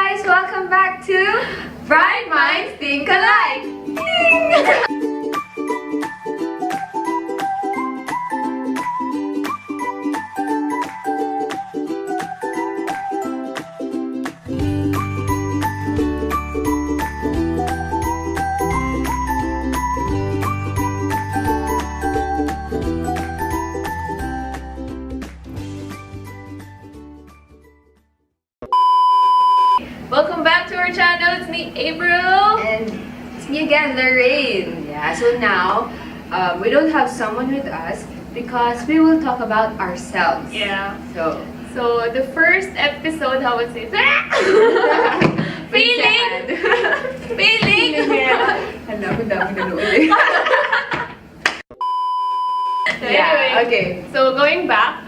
guys! Welcome back to Bright Minds Think Alike! Welcome back to our channel. It's me, April. And it's me again, Lorraine. Yeah, so now we don't have someone with us because we will talk about ourselves. Yeah. So the first episode, how would say feeling. Hala, ang dami nanood. Anyway, okay. So going back,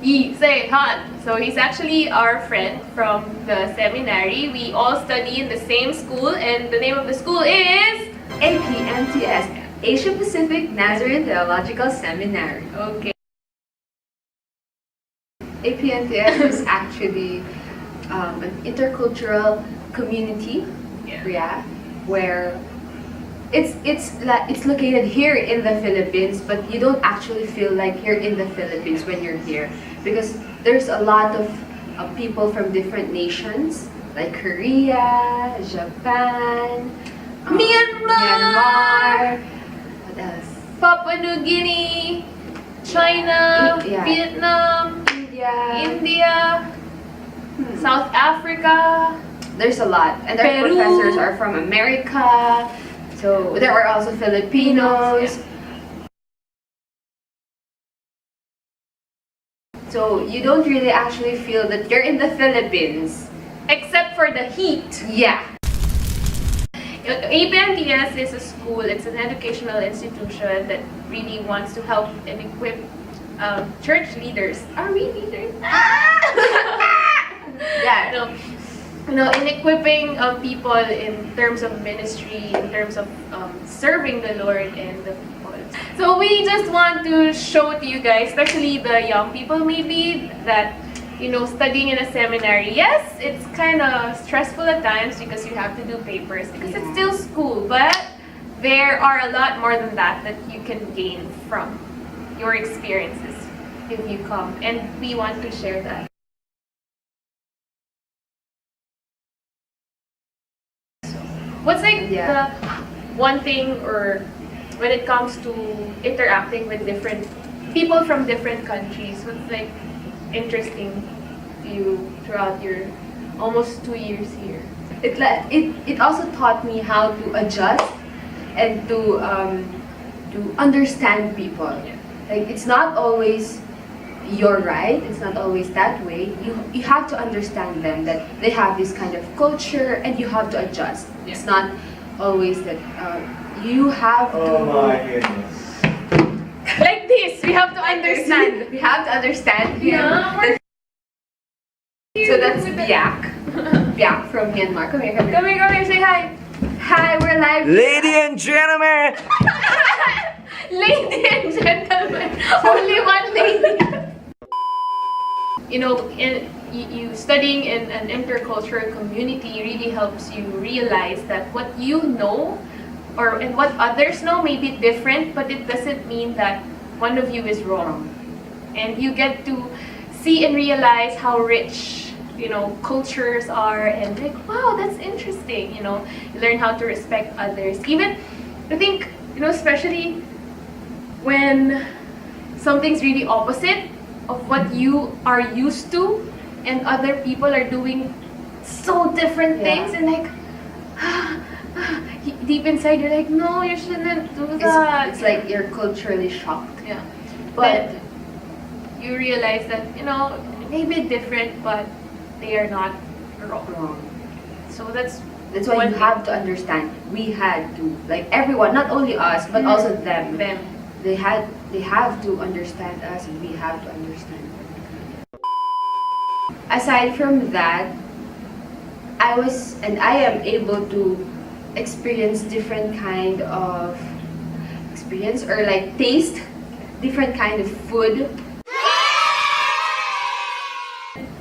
Yi Say Han. So he's actually our friend from the seminary. We all study in the same school, and the name of the school is APNTS, Asia Pacific Nazarene Theological Seminary. Okay. APNTS is actually an intercultural community, where it's located here in the Philippines, but you don't actually feel like you're in the Philippines when you're here because there's a lot of people from different nations like Korea, Japan, Myanmar, what else? Papua New Guinea, China, Yeah. Vietnam, India, South Africa. There's a lot, and our Peru. professors are from America. So there are also Filipinos. So you don't really actually feel that you're in the Philippines. Except for the heat. Yeah. APNTS is a school, it's an educational institution that really wants to help and equip church leaders. Are we leaders? Yeah. In equipping people in terms of ministry, in terms of serving the Lord and the people. So we just want to show to you guys, especially the young people maybe, that studying in a seminary, yes, it's kind of stressful at times because you have to do papers because it's still school, but there are a lot more than that you can gain from your experiences if you come, and we want to share that. What's like the one thing, or when it comes to interacting with different people from different countries, what's like interesting to you throughout your almost 2 years here? It also taught me how to adjust and to understand people. Yeah. Like it's not always you're right. It's not always that way. You have to understand them, that they have this kind of culture, and you have to adjust. Yeah. It's not always that you have to. Oh my goodness. Like this, we have to understand. We have to understand him. Yeah, So that's Biak. Biak from Myanmar. Come here, come here. Come here, say hi. Hi, we're live. Lady and gentlemen! Lady and gentlemen, only one lady. You studying in an intercultural community really helps you realize that what you know and what others know may be different, but it doesn't mean that one of you is wrong. And you get to see and realize how rich cultures are, and like, wow, that's interesting. You learn how to respect others. Even I think especially when something's really opposite of what you are used to, and other people are doing so different things, and like deep inside you're like, no, you shouldn't do that. It's like you're culturally shocked. Yeah, But you realize that maybe different, but they are not wrong. So that's why one you thing. have to understand. We had to, like everyone, not only us, but also them. They have to understand us, and we have to understand them. Aside from that, I am able to experience different kind of experience, or like taste different kind of food.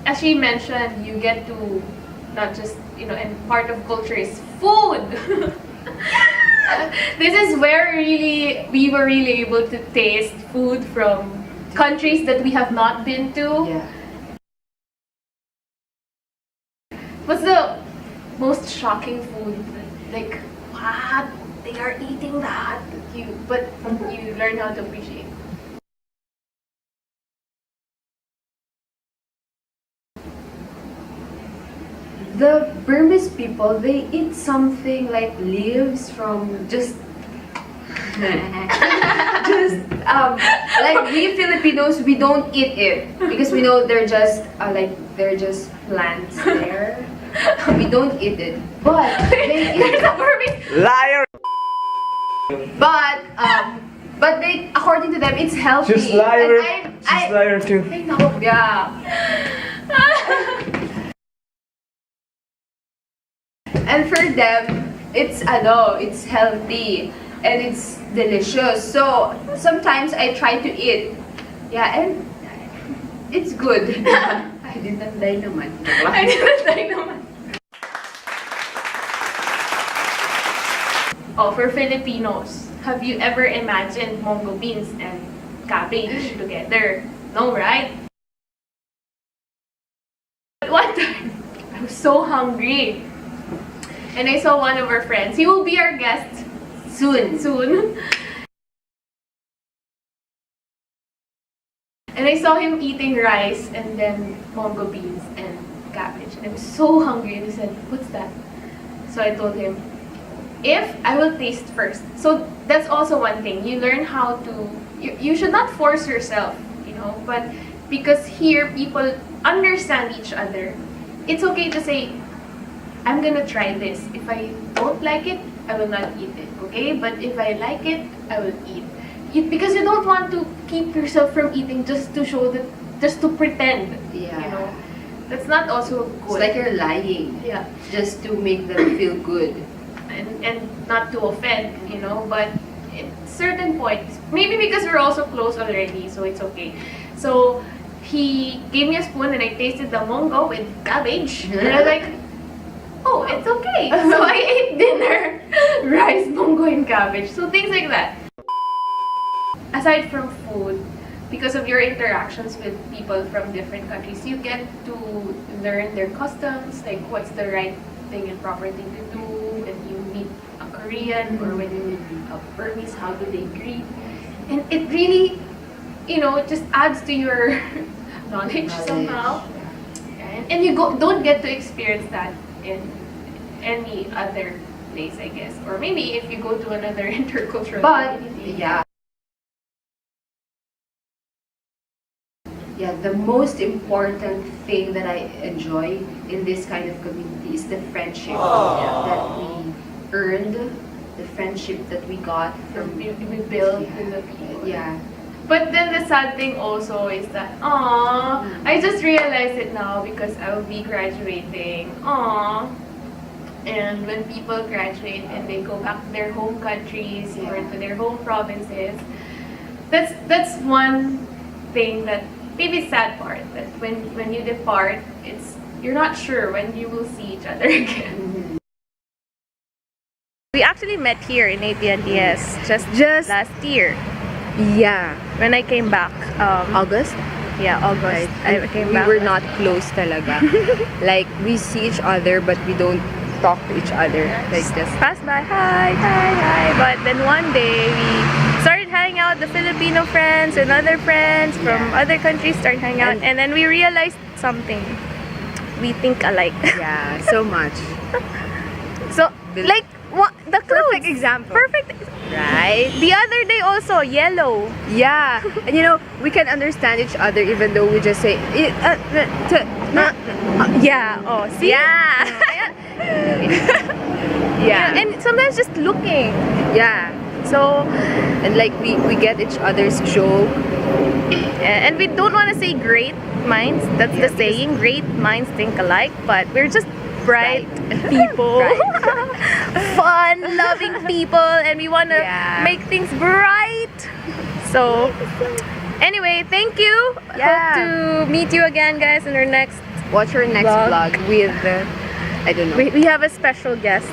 As she mentioned, you get to not just, and part of culture is food. This is where we were really able to taste food from countries that we have not been to. Yeah. What's the most shocking food? Like, what? They are eating that. But you learn how to appreciate. The Burmese people, they eat something like leaves from just like we Filipinos, we don't eat it because we know they're just plants there. We don't eat it, but they eat There's a Burmese. Liar! but they, according to them, it's healthy. She's liar. And She's liar too. I know, yeah. And for them, it's healthy and it's delicious. So sometimes I try to eat. Yeah, and it's good. I didn't die naman. I didn't like naman. Oh, for Filipinos, have you ever imagined mongo beans and cabbage together? No, right? But one time, I was so hungry. And I saw one of our friends. He will be our guest soon. And I saw him eating rice and then mongo beans and cabbage. And I was so hungry and he said, "What's that?" So I told him, if I will taste first. So that's also one thing. You learn how to, you should not force yourself, but because here people understand each other, it's okay to say, I'm gonna try this. If I don't like it, I will not eat it, okay? But if I like it, I will eat. Because you don't want to keep yourself from eating just to show that, just to pretend, Yeah. That's not also It's good. like you're lying. Yeah. Just to make them feel good. And not to offend, but at certain points, maybe because we're also close already, so it's okay. So he gave me a spoon and I tasted the mongo with cabbage, and I was like, oh, it's okay. So I ate dinner, rice, mongo, and cabbage. So things like that. Aside from food, because of your interactions with people from different countries, you get to learn their customs, like what's the right thing and proper thing to do when you meet a Korean or when you meet a Burmese, how do they greet? And it really, just adds to your knowledge somehow. And you don't get to experience that in any other place, I guess. Or maybe if you go to another intercultural But community. yeah, the most important thing that I enjoy in this kind of community is the friendship that we earned, the friendship that we got from we build with the people. Yeah. But then the sad thing also is that, I just realized it now because I will be graduating. And when people graduate and they go back to their home countries or to their home provinces, that's one thing that maybe sad part, that when you depart, you're not sure when you will see each other again. We actually met here in APNTS just last year Yeah, when I came back. August. Yeah, August. I came We back. were not close talaga. Like, we see each other but we don't talk to each other. Like, just Pass by, hi. But then one day we started hanging out, the Filipino friends and other friends from other countries started hanging out, and then we realized something. We think alike. yeah, so much. So, like, the clothes. Perfect example. Perfect. Right? The other day also, yellow. Yeah. And we can understand each other even though we just say, Yeah, oh, see? yeah. Yeah. And sometimes just looking. Yeah. So, And like, we get each other's joke. and we don't want to say great minds. That's the saying, great minds think alike. But we're just bright people. Fun, loving people. And we want to Yeah. make things bright. So, anyway, thank you. Yeah. Hope to meet you again, guys, in our next Watch our next Vlog. vlog with I don't know. We have a special guest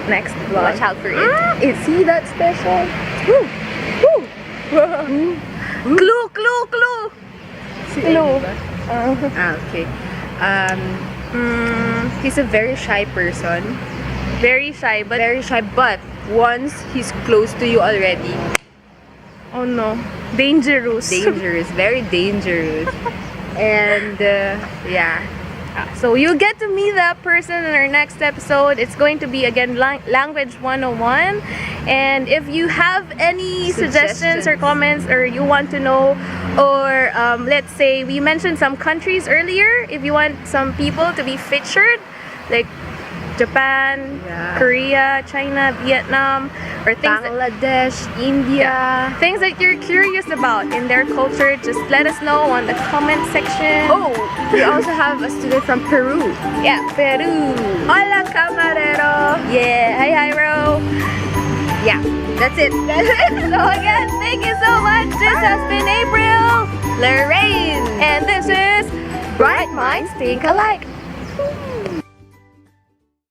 next vlog. Watch out for it. Is he that special? Woo! Woo! Clue! Clue! Okay. He's a very shy person. Very shy, but Very shy, but once he's close to you already, oh no, dangerous. dangerous, very dangerous. And yeah. So you'll get to meet that person in our next episode. It's going to be again language 101. And if you have any suggestions or comments, or you want to know, or let's say we mentioned some countries earlier, if you want some people to be featured, like Japan, Yeah. Korea, China, Vietnam, or things that, Bangladesh, India. things that you're curious about in their culture, just let us know on the comment section. Oh, we also have a student from Peru. Yeah, Peru. Hola, camarero. Yeah, hi, Hyro. Yeah, that's it. So again, thank you so much. This has been April, Lorraine. and this is Bright Minds Think Alike.